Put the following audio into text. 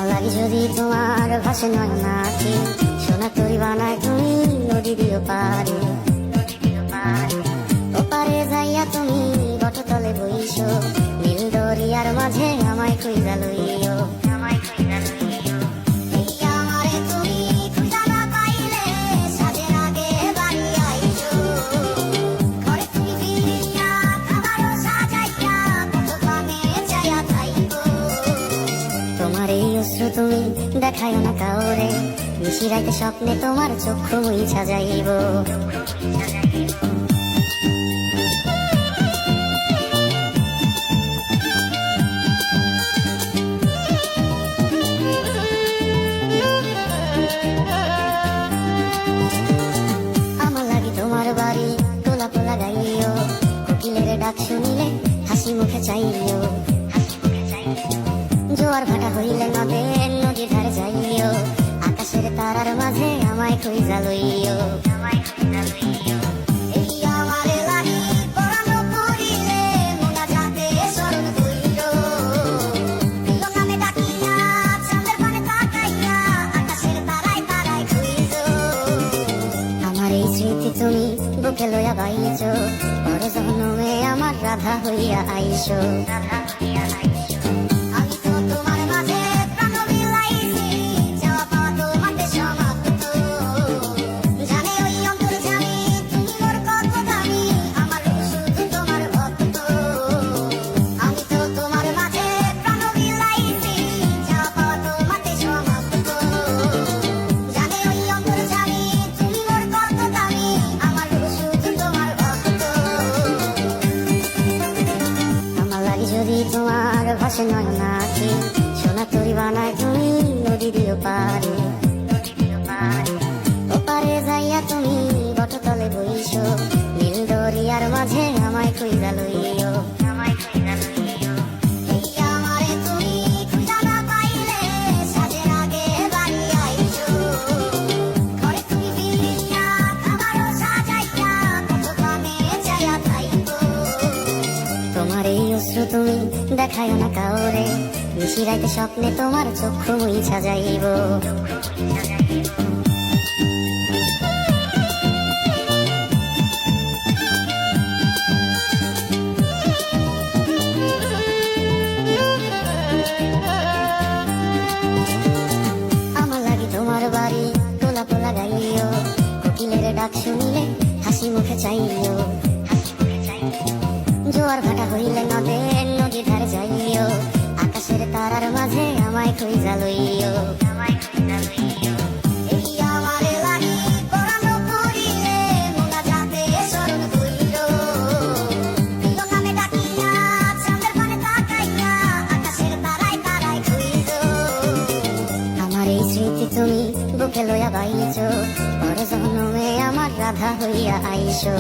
আমার লাগি যদি তোমার ভাসে নয়ন আঁখি, সোনা তরি বানায় তুমি নদী দিও পারে। ওপারে যাইয়া তুমি বটতলে বইছো, নীল দরিয়ার মাঝে আমায় কইরা লইও। তোমার এই অশ্রু তুমি দেখায় না কাউরে, নিশিরাইতে স্বপ্নে তোমার চক্ষু মুইছা যাইব। আমার লাগি তোমার বাড়ি তোলা পোলা গাইও, কোকিলের ডাক শুনিলে হাসি মুখে চাইও। জোয়ার ভাটা হইলে নদীর ধারে যাইও, আকাশের তারার মাঝে আমায় কইরা লইও। আমার এই স্মৃতি তুমি বুকে লইয়া বাইছো, পরে জন্মে আমার রাধা হইয়া আইসো। যদি তোমার ভাসে নয়ন আঁখি, সোনা তরি বানায় তুমি নদী দিও পারে। ওপারে যাইয়া তুমি বটতলে বইছো, নীল দরিয়ার মাঝে আমায় কইরা লইও। তোমার এই অশ্রু তুমি দেখায় না কাউরে, নিশিরাইতে স্বপ্নে তোমার চক্ষু মুইছা যাইব। আমার লাগি তোমার বাড়ি তোলা পোলা গাইও, কোকিলের ডাক শুনিলে হাসি মুখে চাইও। জোয়ার ভাটা হইলে নদীর ধারে যাইও, আকাশের তারার মাঝে আমায় কইরা লইও। আমার এই স্মৃতি তুমি বুকে লইয়া বাইছো, পরে জন্মে আমার রাধা হইয়া আইসো।